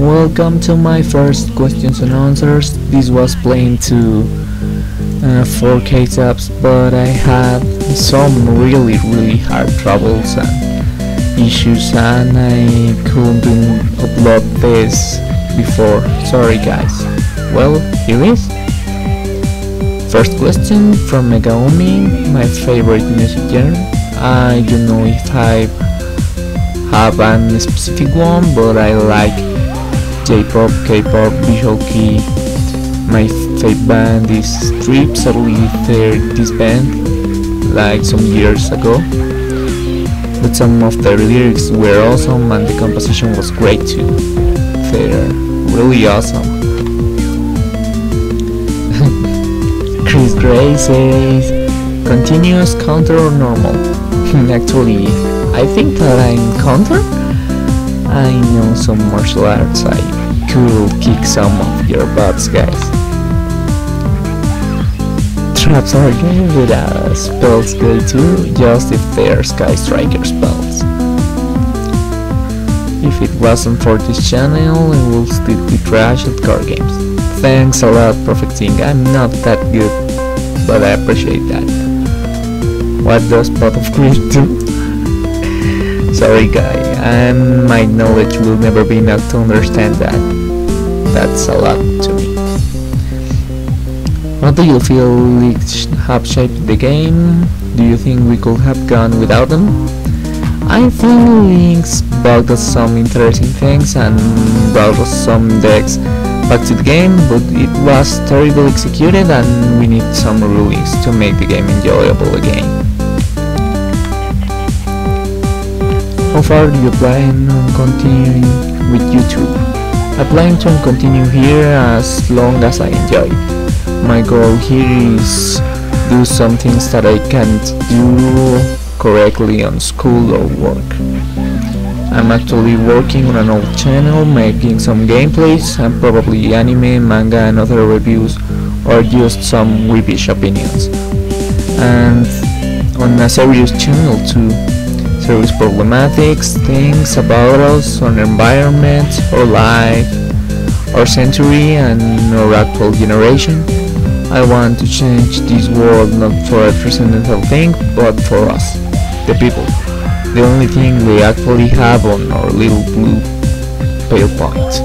Welcome to my first questions and answers. This was planned to 4K subs, but I had some really hard troubles and issues and I couldn't upload this before. Sorry guys. Well, here is. First question from Megaomi, my favorite music genre. I don't know if I have a specific one, but I like J-pop, K-pop, visual kei. My favorite band is Strips, at least they're this band like some years ago. But some of their lyrics were awesome and the composition was great too. They're really awesome. Chris Gray says, continuous, counter or normal? Actually, I think that I'm counter. I know some martial arts, I could kick some of your butts, guys. Traps are good with spells good too, just if they're Sky Striker spells. If it wasn't for this channel, I would still be trash at card games. Thanks a lot, Perfect Thing. I'm not that good, but I appreciate that. What does Pot of Greed do? Sorry guy, and my knowledge will never be enough to understand that. That's a lot to me. What do you feel leaks have shaped the game? Do you think we could have gone without them? I think leaks brought us some interesting things and brought us some decks back to the game, but it was terribly executed and we need some release to make the game enjoyable again. How far do you plan on continuing with YouTube? I plan to continue here as long as I enjoy it. My goal here is do some things that I can't do correctly on school or work. I'm actually working on an old channel, making some gameplays and probably anime, manga and other reviews or just some weebish opinions. And on a serious channel too. Serious problematics, things about us, our environment, our life, our century and our actual generation. I want to change this world not for a transcendental thing, but for us, the people. The only thing we actually have on our little blue pale point.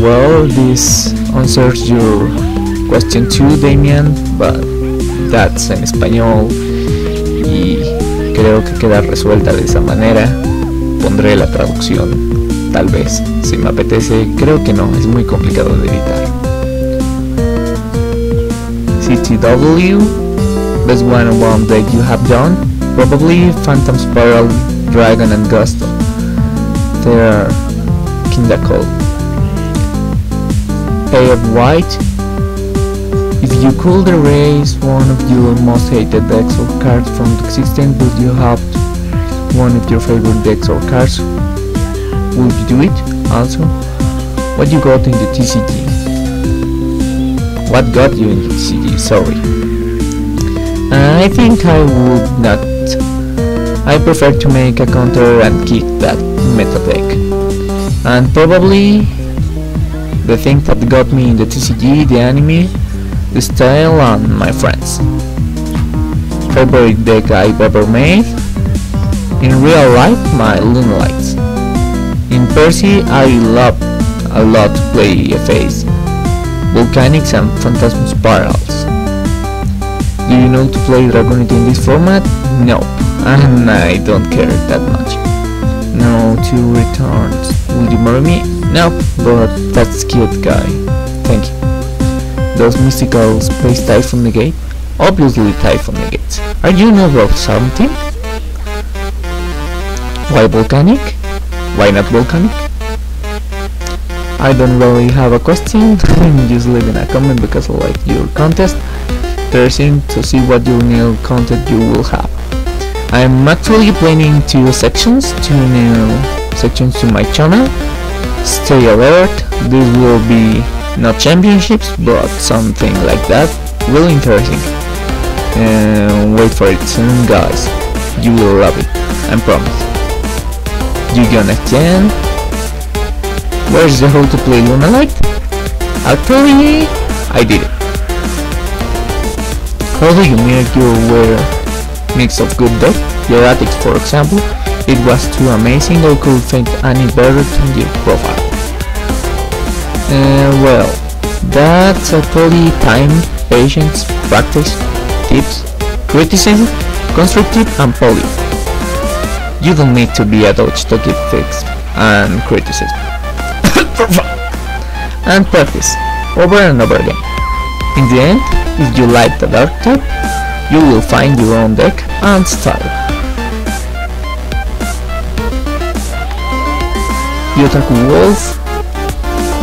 Well, this answers your question too, Damian, but that's en español y creo que queda resuelta de esa manera. Pondré la traducción, tal vez, si me apetece. Creo que no, es muy complicado de editar. CTW, best one-on-one deck you have done? Probably Phantom Spiral, Dragon and Gusto. They're kinda cool. Pay of White. If you could erase one of your most hated decks or cards from existence, would you have one of your favorite decks or cards? Would you do it? Also, what you got in the TCG? What got you in the TCG? Sorry. I think I would not. I prefer to make a counter and kick that meta deck. And probably the thing that got me in the TCG, the anime, the style and my friends. Favorite deck I've ever made? In real life, my Lunalight. In Percy, I love a lot to play FAs, Volcanics and Phantasm Spirals. Do you know to play Dragonite in this format? Nope, and I don't care that much. No 2 returns. Will you marry me? Nope, but that's cute guy. Thank you. Does mystical space Typhon negate? Obviously Typhon negates. Are you not about something? Why volcanic? Why not volcanic? I don't really have a question. Just leave in a comment because I like your contest. Interesting to see what your new content you will have. I'm actually planning 2 sections, 2 new sections to my channel. Stay alert, this will be not championships, but something like that. Really interesting. Wait for it soon, guys. You will love it, I promise. Yu-Gi-Oh! Next Gen. Where's the how to play Lunalight? Actually, I did it. How do you make your mix of good deck? Your attics, for example. It was too amazing, I could find any better than your profile. Well, that's actually time, patience, practice, tips, criticism, constructive and poly. You don't need to be a dodge to get fixed and criticism. And practice over and over again. In the end, if you like the dark type, you will find your own deck and style. Otaku Wolf,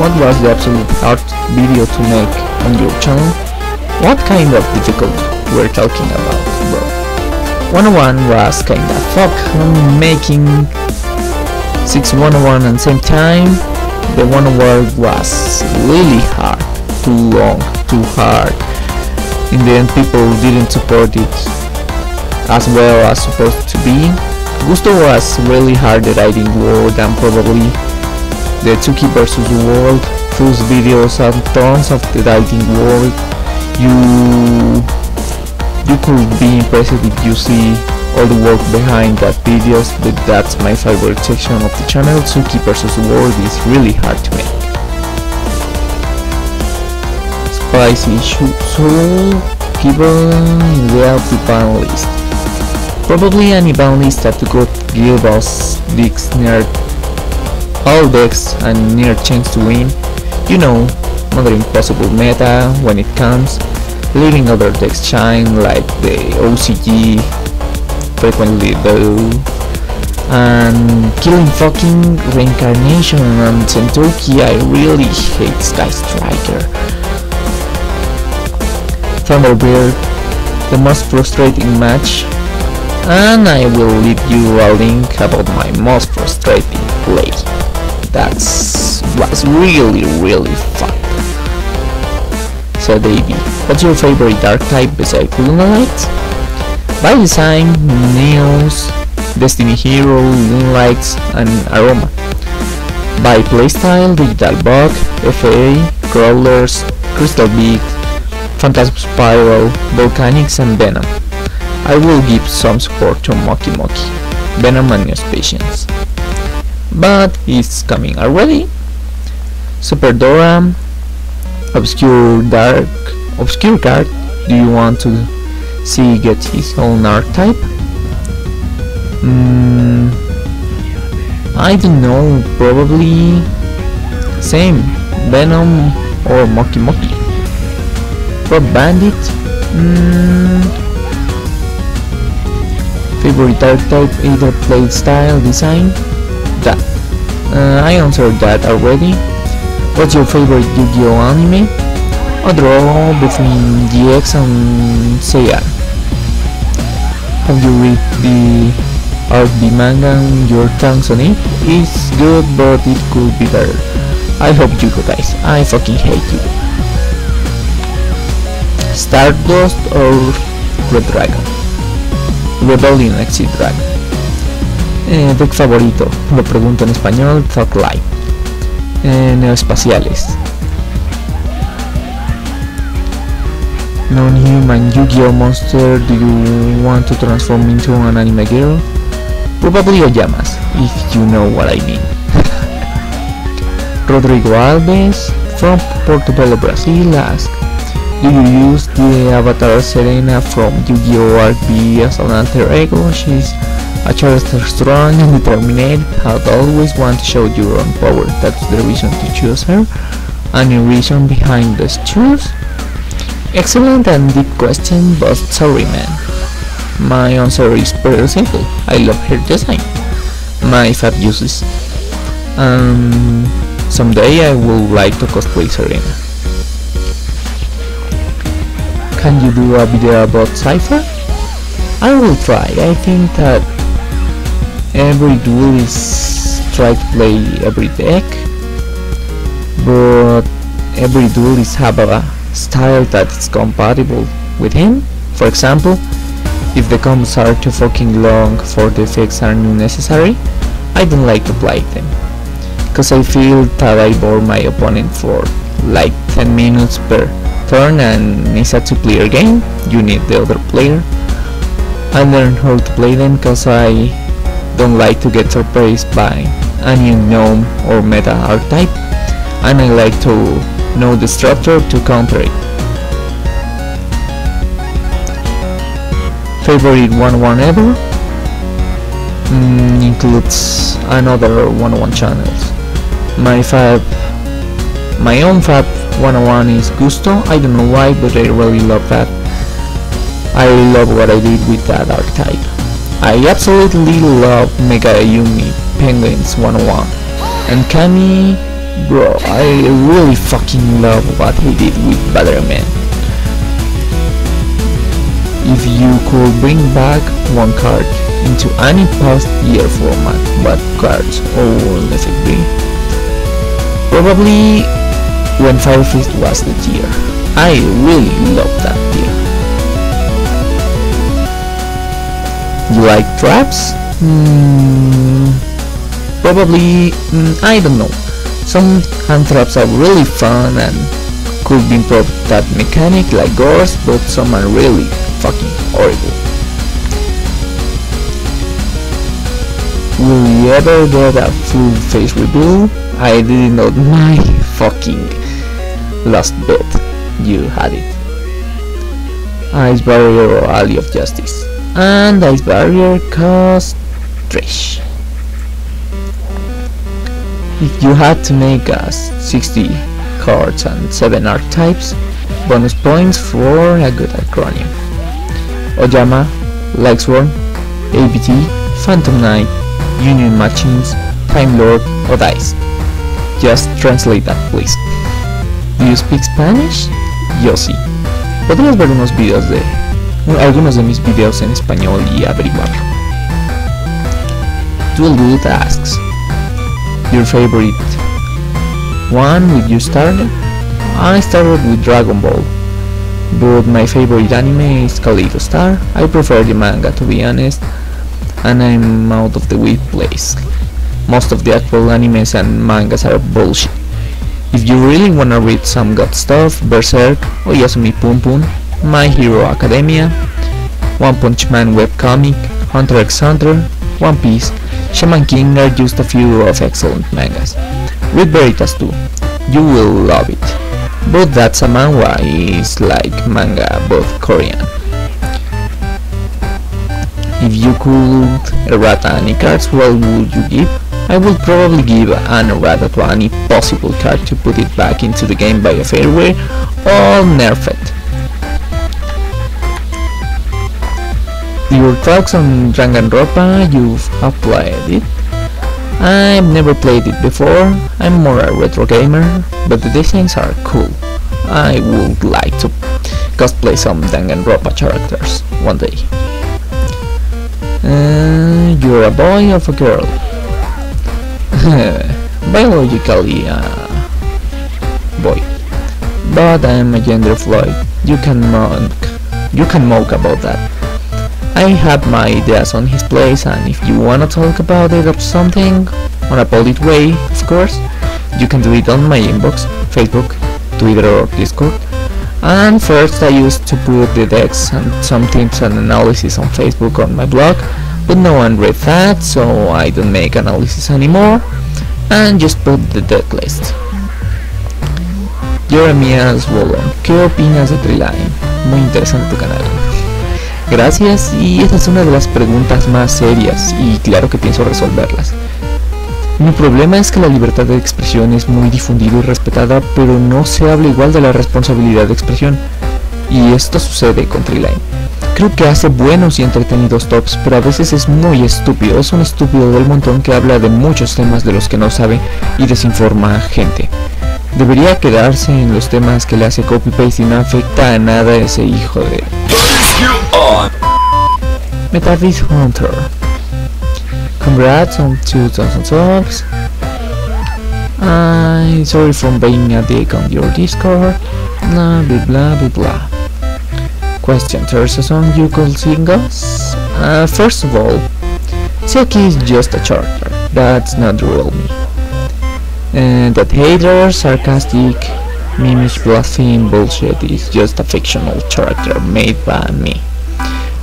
what was the absolute hard video to make on your channel? What kind of difficult we're talking about, bro? 101 was kinda fuck making 6-101 at the same time. The 101 was really hard, too long, too hard. In the end, people didn't support it as well as supposed to be. Gusto was really hard at writing word, and probably the Tsuki vs world, those videos and tons of the writing world. You could be impressed if you see all the work behind that videos, but that's my favorite section of the channel. Tsuki vs world is really hard to make. Spicy soul given without the ban list. Probably any ban list that could give us decks near all decks and near chance to win. You know, another impossible meta when it comes, leaving other decks shine like the OCG frequently do, and killing fucking Reincarnation and Centuki. I really hate Sky Striker. Thunderbird, the most frustrating match, and I will leave you a link about my most frustrating play. That was really fun. So Davey, what's your favorite dark type besides Lunalight? By design, Neos, Destiny Hero, Lunalights, and Aroma. By playstyle, Digital Bug, FA, Crawlers, Crystal Beak, Phantasm Spiral, Volcanics, and Venom. I will give some support to Moki Moki, Venom and Patience. But it's coming already. Super Dora, Obscure card. Do you want to see get his own archetype? I don't know, probably same, Venom or Moki Moki. Rob Bandit, favorite archetype, either play style, design. That I answered that already. What's your favorite Yu-Gi-Oh anime? A draw between GX and Seiya. Have you read the RB manga and your thoughts on it? It's good, but it could be better. I hope you guys. I fucking hate you. Stardust or Red Dragon? Rebellion Exit Dragon. Deck favorito, lo pregunto en español. Thug Life. Neoespaciales. Non-human Yu-Gi-Oh monster. Do you want to transform into an anime girl? Probably Oyamas, if you know what I mean. Rodrigo Alves from Portobello, Brazil asks, do you use the avatar Serena from Yu-Gi-Oh! RP as an alter ego? She's a character strong and determined, had always want to show your own power. That's the reason to choose her. Any reason behind this choice? Excellent and deep question, but sorry man. My answer is pretty simple. I love her design. My fab uses. Someday I would like to cosplay Serena. Can you do a video about Cypher? I will try. I think that every duelist try to play every deck, but every duelist have a style that's compatible with him. For example, if the combos are too fucking long for the effects are necessary, I don't like to play them, cause I feel that I bore my opponent for like 10 minutes per turn, and it's a 2-player game, you need the other player. I learned how to play them cause I don't like to get surprised by a new gnome or meta archetype, and I like to know the structure to counter it. Favorite 101 ever? Includes another 101 channels. My own fab 101 is Gusto. I don't know why, but I really love that. I love what I did with that archetype. I absolutely love Mega Yumi Penguins 101. And Kami, bro, I really fucking love what he did with Batterman. If you could bring back one card into any past year format, what cards or effect be? Probably when Fire Fist was the tier. I really love that tier. You like traps? Probably, I don't know. Some hand traps are really fun and could be improved that mechanic like Gores, but some are really fucking horrible. Will you ever get a full face reveal? I didn't know my fucking last bet. You had it. Ice Barrier or Ally of Justice. And Ice Barrier cost trash. If you had to make us 60 cards and 7 archetypes, bonus points for a good acronym. Ojama, Lightsworn, ABT, Phantom Knight, Union Machines, Time Lord o Dice. Just translate that, please. Do you speak Spanish? Yo sí. Podrías ver algunos de mis videos en español y averiguarlo. Duel Good asks, your favorite one with you started? I started with Dragon Ball, but my favorite anime is Kaleido Star. I prefer the manga, to be honest, and I'm out of the weeb place. Most of the actual animes and mangas are bullshit. If you really wanna read some god stuff, Berserk, Oyasumi Pum Pum, My Hero Academia, One Punch Man webcomic, Hunter x Hunter, One Piece, Shaman King are just a few of excellent mangas. Read Veritas too, you will love it. But that's a manhwa, is like manga but Korean. If you could errata any cards, what would you give? I would probably give an errata to any possible card to put it back into the game by a fairway or nerf it. Your thoughts on Danganronpa? You've played it? I've never played it before. I'm more a retro gamer, but the designs are cool. I would like to cosplay some Danganronpa characters one day. You're a boy or a girl? Biologically boy, but I'm a gender fluid. You can mock about that. I have my ideas on his place, and if you wanna talk about it or something, on a polite way, of course, you can do it on my inbox, Facebook, Twitter or Discord. And first I used to put the decks and some tips and analysis on Facebook on my blog, but no one read that, so I don't make analysis anymore, and just put the deck list. Jeremias Wolon, ¿qué opinas de Treeline? Muy interesante tu canal. Gracias, y esta es una de las preguntas más serias, y claro que pienso resolverlas. Mi problema es que la libertad de expresión es muy difundida y respetada, pero no se habla igual de la responsabilidad de expresión, y esto sucede con Treeline. Creo que hace buenos y entretenidos tops, pero a veces es muy estúpido, es un estúpido del montón que habla de muchos temas de los que no sabe y desinforma a gente. Debería quedarse en los temas que le hace copy-paste y no afecta a nada a ese hijo de... Metavis Hunter, congrats on 2000 subs. I'm sorry for being a dick on your Discord. Blah blah blah blah blah. Question, there's a song you could sing us? First of all, Tsuki'S is just a character. That's not the real me. And that hater, sarcastic, mimish, blaspheme bullshit is just a fictional character made by me.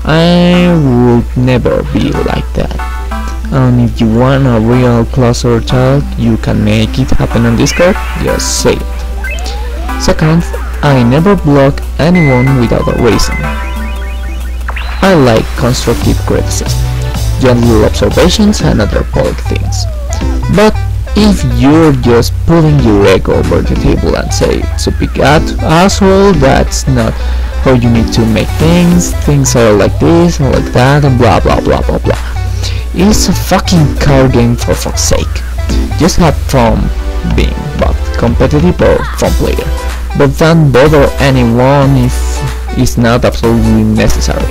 I would never be like that. And if you want a real closer talk, you can make it happen on Discord, just say it. Second, I never block anyone without a reason. I like constructive criticism, gentle observations and other polite things. But if you're just putting your ego over the table and say, Tsuki'S asshole, that's not how you need to make things are like this or like that and blah blah blah blah blah. It's a fucking card game for fuck's sake. Just have fun being both competitive or fun player, but don't bother anyone if it's not absolutely necessary.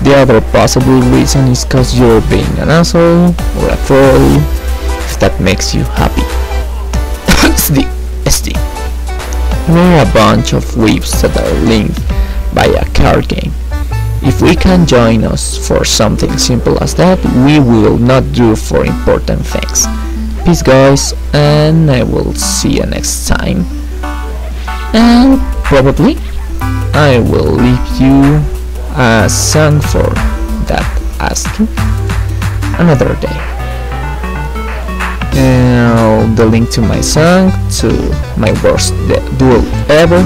The other possible reason is cause you're being an asshole or a troll, if that makes you happy. SD. We're a bunch of weebs that are linked by a card game. If we can join us for something simple as that, we will not do for important things. Peace guys, and I will see you next time. And probably I will leave you a song for that asking another day. And the link to my song, to my worst duel ever,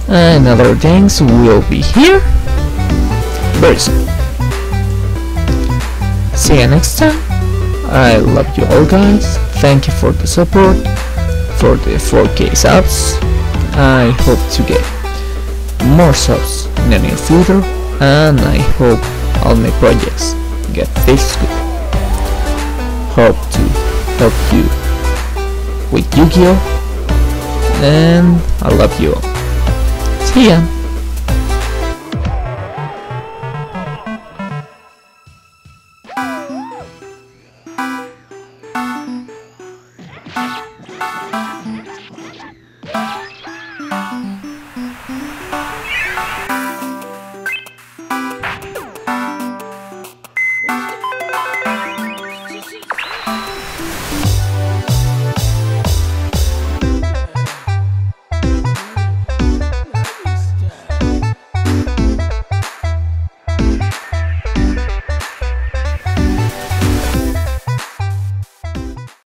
and other things will be here very soon. See you next time. I love you all guys. Thank you for the support, for the 4K subs. I hope to get more subs in the near future, and I hope all my projects get fixed good. Hope to help you with Yu-Gi-Oh! And I love you all. See ya!